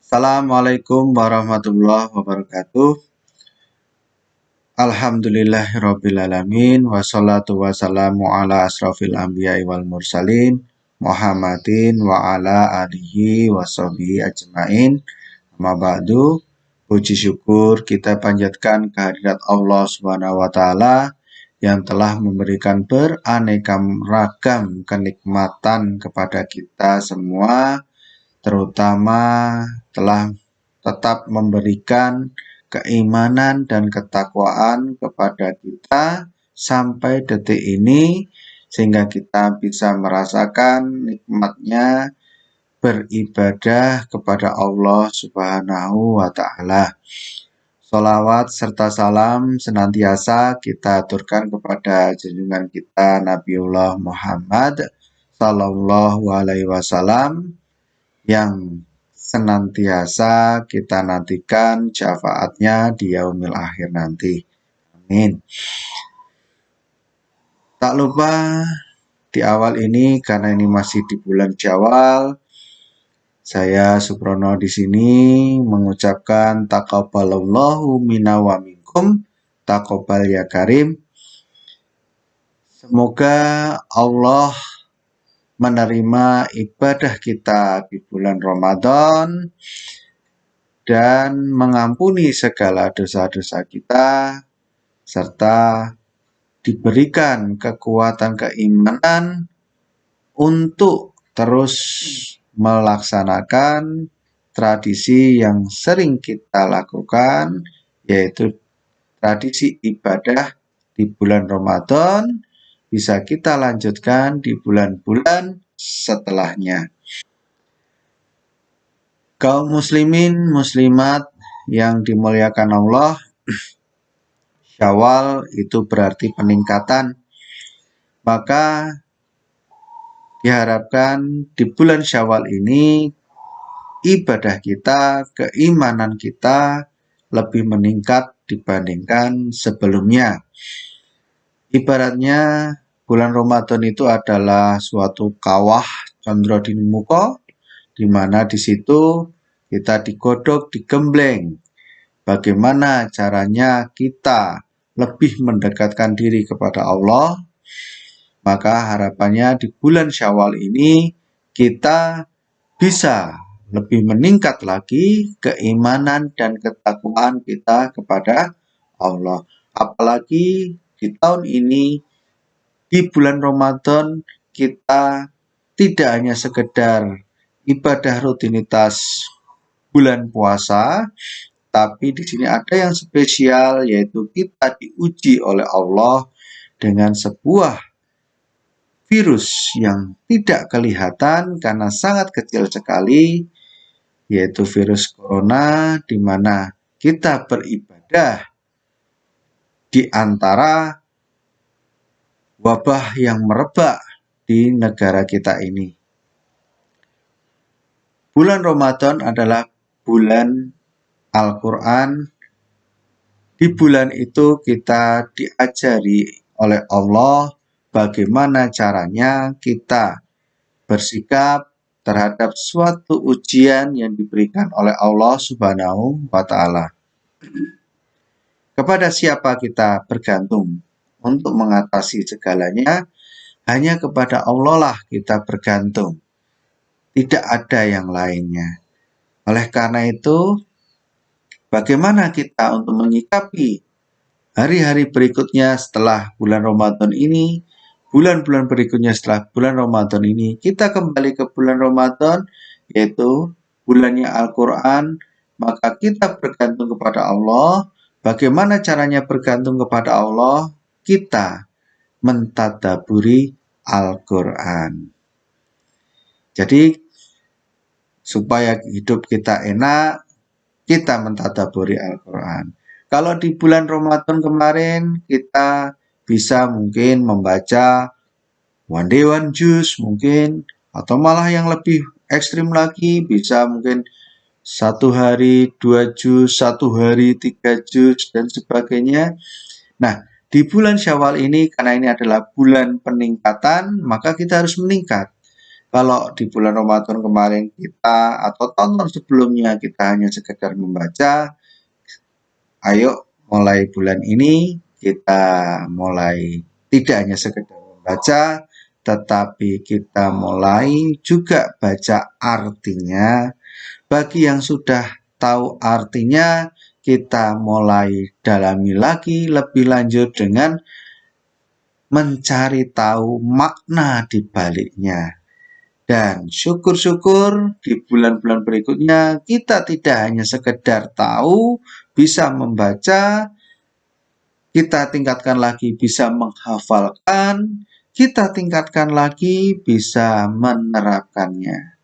Assalamualaikum warahmatullahi wabarakatuh. Alhamdulillahirrabbilalamin. Wassalatu wassalamu ala asrafil anbiya'i wal mursalin Muhammadin wa ala alihi wa sahbihi ajmain. Amma ba'du. Puji syukur kita panjatkan kehadirat Allah Subhanahu wa taala yang telah memberikan beraneka ragam kenikmatan kepada kita semua, terutama telah tetap memberikan keimanan dan ketakwaan kepada kita sampai detik ini, sehingga kita bisa merasakan nikmatnya beribadah kepada Allah Subhanahu wa Ta'ala. Sholawat serta salam senantiasa kita aturkan kepada junjungan kita Nabiullah Muhammad Sallallahu Alaihi Wasallam yang senantiasa kita nantikan syafaatnya di yaumil akhir nanti. Amin. Tak lupa di awal ini, karena ini masih di bulan Syawal, saya Suprono di sini mengucapkan taqabbalallahu minna wa minkum, taqabbal ya karim. Semoga Allah menerima ibadah kita di bulan Ramadan dan mengampuni segala dosa-dosa kita, serta diberikan kekuatan keimanan untuk terus melaksanakan tradisi yang sering kita lakukan, yaitu tradisi ibadah di bulan Ramadan bisa kita lanjutkan di bulan-bulan setelahnya. Kaum muslimin muslimat yang dimuliakan Allah, Syawal itu berarti peningkatan. Maka diharapkan di bulan Syawal ini ibadah kita, keimanan kita lebih meningkat dibandingkan sebelumnya. Ibaratnya bulan Ramadan itu adalah suatu kawah condro dimuko, di mana di situ kita digodok, digembleng. Bagaimana caranya kita lebih mendekatkan diri kepada Allah? Maka harapannya di bulan Syawal ini kita bisa lebih meningkat lagi keimanan dan ketakwaan kita kepada Allah. Apalagi di tahun ini, di bulan Ramadan, kita tidak hanya sekedar ibadah rutinitas bulan puasa, tapi di sini ada yang spesial, yaitu kita diuji oleh Allah dengan sebuah virus yang tidak kelihatan karena sangat kecil sekali, yaitu virus corona, di mana kita beribadah di antara wabah yang merebak di negara kita ini. Bulan Ramadan adalah bulan Al-Quran. Di bulan itu kita diajari oleh Allah bagaimana caranya kita bersikap terhadap suatu ujian yang diberikan oleh Allah Subhanahu wa Ta'ala. Kepada siapa kita bergantung untuk mengatasi segalanya? Hanya kepada Allah lah kita bergantung. Tidak ada yang lainnya. Oleh karena itu, bagaimana kita untuk menyikapi hari-hari berikutnya setelah bulan Ramadan ini, bulan-bulan berikutnya setelah bulan Ramadan ini, kita kembali ke bulan Ramadan, yaitu bulannya Al-Quran, maka kita bergantung kepada Allah. Bagaimana caranya bergantung kepada Allah? Kita mentadaburi Al-Quran. Jadi, supaya hidup kita enak, kita mentadaburi Al-Quran. Kalau di bulan Ramadan kemarin, kita bisa mungkin membaca one day one juz mungkin, atau malah yang lebih ekstrim lagi, bisa mungkin 1 hari 2 juz, 1 hari 3 juz, dan sebagainya. Nah, di bulan Syawal ini, karena ini adalah bulan peningkatan, maka kita harus meningkat. Kalau di bulan Ramadan kemarin kita atau tahun sebelumnya kita hanya sekedar membaca, ayo mulai bulan ini kita mulai tidak hanya sekedar membaca, tetapi kita mulai juga baca artinya. Bagi yang sudah tahu artinya, kita mulai dalami lagi lebih lanjut dengan mencari tahu makna di baliknya. Dan syukur-syukur di bulan-bulan berikutnya kita tidak hanya sekedar tahu, bisa membaca, kita tingkatkan lagi bisa menghafalkan, kita tingkatkan lagi bisa menerapkannya.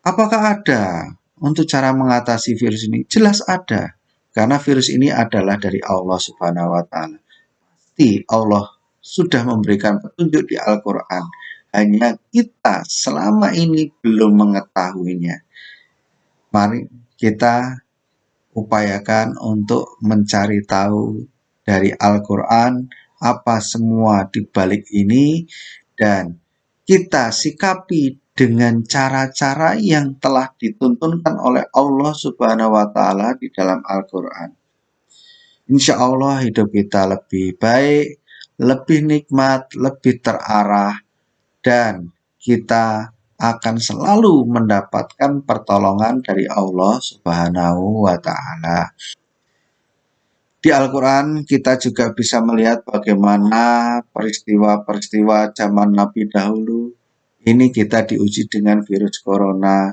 Apakah ada untuk cara mengatasi virus ini? Jelas ada, karena virus ini adalah dari Allah Subhanahu wa Ta'ala. Pasti Allah sudah memberikan petunjuk di Al-Quran. Hanya kita selama ini belum mengetahuinya. Mari kita upayakan untuk mencari tahu dari Al-Quran apa semua di balik ini, dan kita sikapi dengan cara-cara yang telah dituntunkan oleh Allah Subhanahu wa Ta'ala di dalam Al-Quran. Insya Allah hidup kita lebih baik, lebih nikmat, lebih terarah, dan kita akan selalu mendapatkan pertolongan dari Allah Subhanahu wa Ta'ala. Di Al-Quran kita juga bisa melihat bagaimana peristiwa-peristiwa zaman Nabi dahulu. Ini kita diuji dengan virus corona.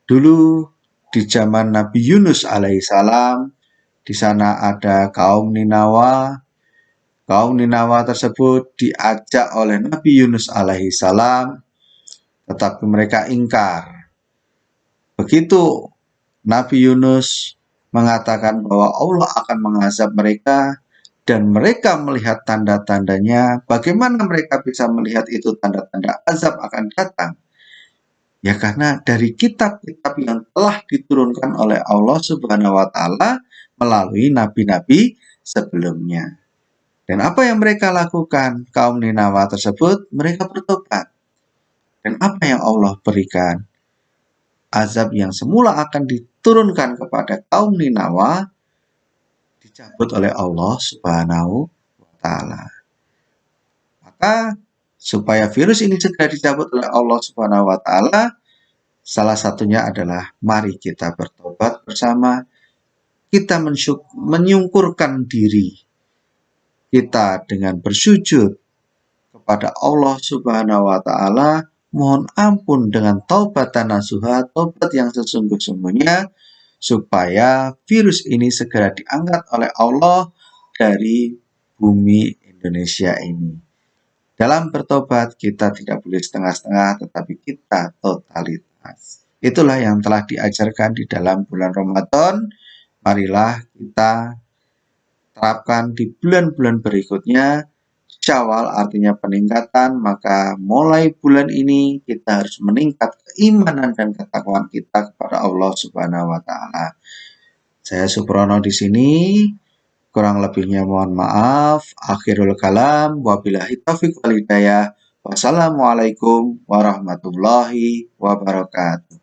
Dulu di zaman Nabi Yunus alaihissalam, di sana ada kaum Ninawa. Kaum Ninawa tersebut diajak oleh Nabi Yunus alaihissalam, tetapi mereka ingkar. Begitu Nabi Yunus mengatakan bahwa Allah akan mengazab mereka, dan mereka melihat tanda-tandanya. Bagaimana mereka bisa melihat itu tanda-tanda azab akan datang? Ya karena dari kitab-kitab yang telah diturunkan oleh Allah Subhanahu wa Ta'ala melalui nabi-nabi sebelumnya. Dan apa yang mereka lakukan? Kaum Ninawa tersebut, mereka bertobat. Dan apa yang Allah berikan? Azab yang semula akan diturunkan kepada kaum Ninawa dicabut oleh Allah Subhanahu wa Ta'ala. Maka supaya virus ini segera dicabut oleh Allah Subhanahu wa Ta'ala, salah satunya adalah mari kita bertobat bersama, kita menyungkurkan diri kita dengan bersujud kepada Allah Subhanahu wa Ta'ala, mohon ampun dengan taubatan nasuha, taubat yang sesungguh-sungguhnya, supaya virus ini segera diangkat oleh Allah dari bumi Indonesia ini. Dalam bertobat kita tidak boleh setengah-setengah, tetapi kita totalitas. Itulah yang telah diajarkan di dalam bulan Ramadan. Marilah kita terapkan di bulan-bulan berikutnya. Syawal artinya peningkatan, maka mulai bulan ini kita harus meningkat keimanan dan ketakwaan kita kepada Allah Subhanahu wa Ta'ala. Saya Suprono di sini. Kurang lebihnya mohon maaf. Akhirul kalam. Wabillahi taufiq wal hidayah. Wassalamualaikum warahmatullahi wabarakatuh.